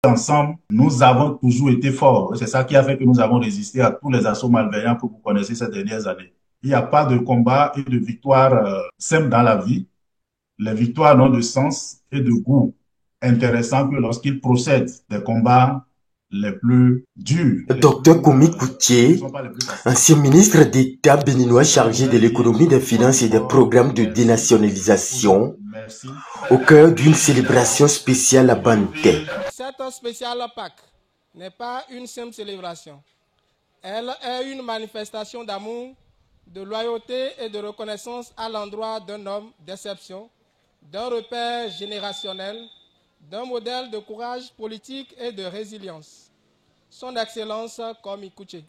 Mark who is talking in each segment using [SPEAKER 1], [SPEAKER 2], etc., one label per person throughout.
[SPEAKER 1] ensemble, nous avons toujours été forts. C'est ça qui a fait que nous avons résisté à tous les assauts malveillants que vous connaissez ces dernières années. Il n'y a pas de combat et de victoire simple dans la vie. Les victoires n'ont de sens et de goût intéressant que lorsqu'ils procèdent des combats les plus durs.
[SPEAKER 2] Docteur Komi Koutié, ancien ministre d'État béninois chargé de l'économie, des finances et des programmes de dénationalisation, au cœur d'une célébration spéciale à Banté.
[SPEAKER 3] Cette spéciale Pâques n'est pas une simple célébration. Elle est une manifestation d'amour, de loyauté et de reconnaissance à l'endroit d'un homme d'exception, d'un repère générationnel, d'un modèle de courage politique et de résilience. Son Excellence Komi Koutié.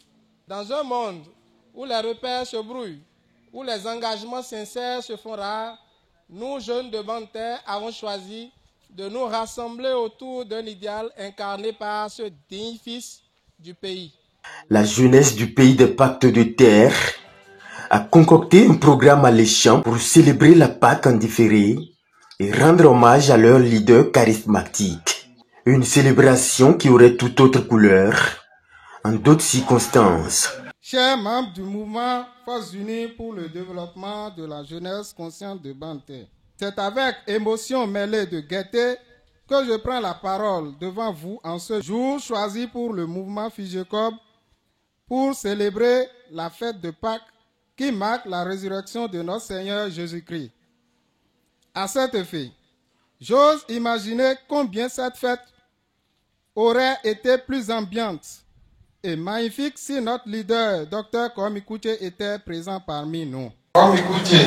[SPEAKER 3] Dans un monde où les repères se brouillent, où les engagements sincères se font rares, nous, jeunes de Banté, avons choisi de nous rassembler autour d'un idéal incarné par ce digne fils du pays.
[SPEAKER 2] La jeunesse du pays des pactes de terre a concocté un programme alléchant pour célébrer la Pâque en différé et rendre hommage à leur leader charismatique. Une célébration qui aurait toute autre couleur en d'autres circonstances.
[SPEAKER 3] Chers membres du mouvement Forces Unies pour le développement de la jeunesse consciente de Banté, c'est avec émotion mêlée de gaieté que je prends la parole devant vous en ce jour choisi pour le mouvement FIGECOB pour célébrer la fête de Pâques qui marque la résurrection de notre Seigneur Jésus-Christ. À cet effet, j'ose imaginer combien cette fête aurait été plus ambiante et magnifique si notre leader, Dr Komi Koutié, était présent parmi nous. Komi Koutié,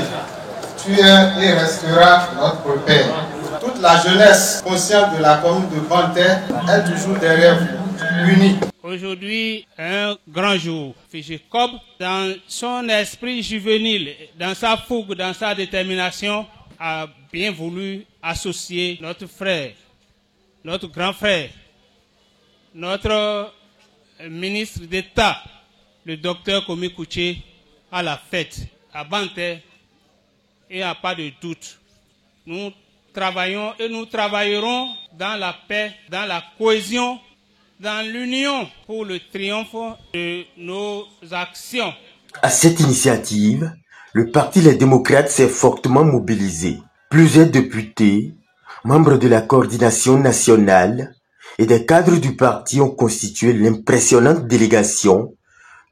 [SPEAKER 3] tu es et resteras notre père. Toute la jeunesse consciente de la commune de Banté est toujours derrière vous, unie.
[SPEAKER 4] Aujourd'hui, un grand jour. FIGECOB, dans son esprit juvénile, dans sa fougue, dans sa détermination, a bien voulu associer notre frère, notre grand frère, notre ministre d'État, le docteur Komi Koutié, à la fête à Banté. Et il n'y a pas de doute. Nous travaillons et nous travaillerons dans la paix, dans la cohésion, dans l'union pour le triomphe de nos actions.
[SPEAKER 2] À cette initiative, le Parti Les Démocrates s'est fortement mobilisé. Plusieurs députés, membres de la coordination nationale et des cadres du parti ont constitué l'impressionnante délégation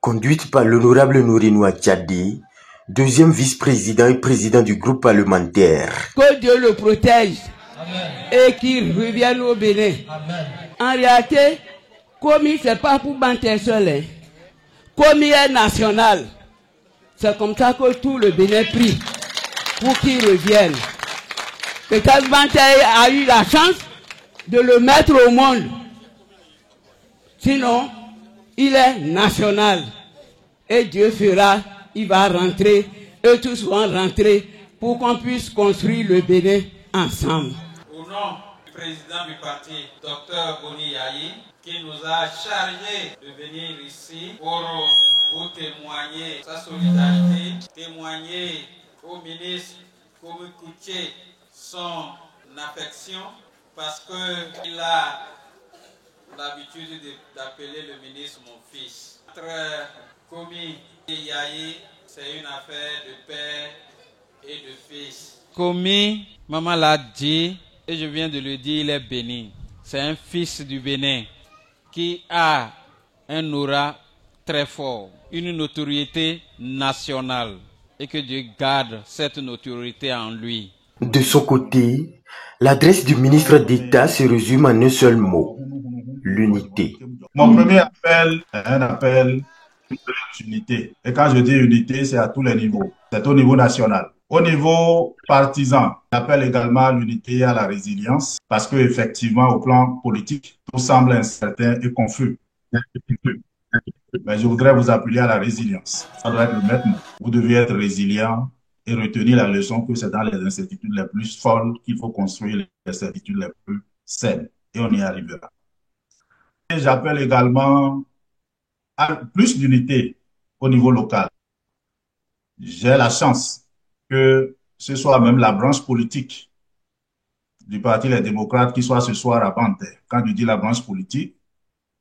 [SPEAKER 2] conduite par l'honorable Nourinoua Tchadé, deuxième vice-président et président du groupe parlementaire.
[SPEAKER 5] Que Dieu le protège. Amen. Et qu'il revienne au Bénin. Amen. En réalité, Komi, c'est pas pour Banté seul. Komi est national. C'est comme ça que tout le Bénin prie pour qu'il revienne. Peut-être Banté a eu la chance de le mettre au monde. Sinon, il est national. Et Dieu fera, il va rentrer, et tous vont rentrer pour qu'on puisse construire le Bénin ensemble.
[SPEAKER 6] Au nom du président du parti, Dr Boni Yayi, qui nous a chargé de venir ici pour vous témoigner sa solidarité, témoigner au ministre Komi Koutié son affection, parce qu'il a l'habitude d'appeler le ministre mon fils. Entre Komi et Yayi, c'est une affaire de père et de fils. Komi, maman l'a dit, et je viens de le dire, il est béni. C'est un fils du Bénin qui a un aura très fort, une notoriété nationale, et que Dieu garde cette notoriété en lui.
[SPEAKER 2] De son côté, l'adresse du ministre d'État se résume en un seul mot: l'unité.
[SPEAKER 1] Mon premier appel est un appel d'unité. Et quand je dis unité, c'est à tous les niveaux. C'est au niveau national. Au niveau partisan, j'appelle également l'unité à la résilience parce que effectivement, au plan politique, tout semble incertain et confus. Mais je voudrais vous appeler à la résilience. Ça doit être le maître mot. Vous devez être résilient et retenir la leçon que c'est dans les incertitudes les plus folles qu'il faut construire les certitudes les plus saines. Et on y arrivera. Et j'appelle également à plus d'unité au niveau local. J'ai la chance que ce soit même la branche politique du Parti Les Démocrates qui soit ce soir à Banté. Quand je dis la branche politique,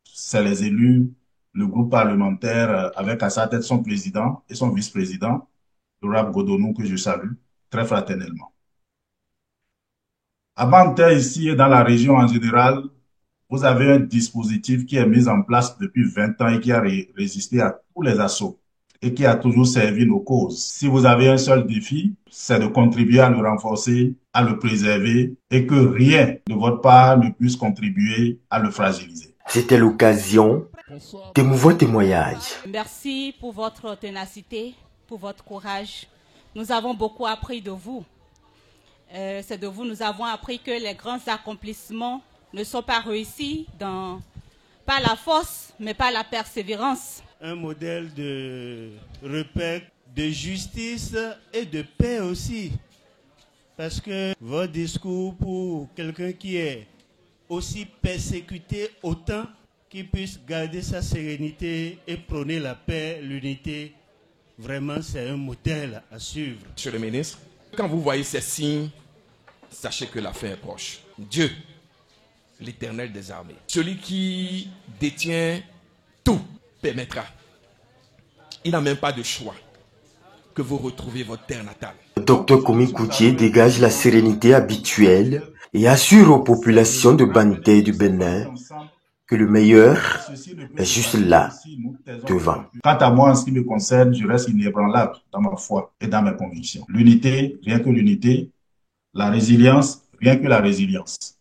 [SPEAKER 1] c'est les élus, le groupe parlementaire avec à sa tête son président et son vice-président, Dorab Godonou, que je salue très fraternellement. À Banté, ici et dans la région en général, vous avez un dispositif qui est mis en place depuis 20 ans et qui a résisté à tous les assauts et qui a toujours servi nos causes. Si vous avez un seul défi, c'est de contribuer à le renforcer, à le préserver et que rien de votre part ne puisse contribuer à le fragiliser.
[SPEAKER 2] C'était l'occasion d'émouvants témoignages.
[SPEAKER 7] Merci pour votre ténacité, pour votre courage. Nous avons beaucoup appris de vous. C'est de vous, nous avons appris que les grands accomplissements ne sont pas réussis par la force, mais par la persévérance.
[SPEAKER 8] Un modèle de repère, de justice et de paix aussi. Parce que votre discours pour quelqu'un qui est aussi persécuté, autant qu'il puisse garder sa sérénité et prôner la paix, l'unité, vraiment c'est un modèle à suivre.
[SPEAKER 9] Monsieur le ministre, quand vous voyez ces signes, sachez que la fin est proche. Dieu, l'Éternel des armées, celui qui détient tout, permettra. Il n'a même pas de choix que vous retrouviez votre terre natale.
[SPEAKER 2] Dr Komi Koutié dégage la sérénité habituelle et assure aux populations de Banté et du Bénin que le meilleur est juste là, devant.
[SPEAKER 1] Quant à moi, en ce qui me concerne, je reste inébranlable dans ma foi et dans mes convictions. L'unité, rien que l'unité. La résilience, rien que la résilience.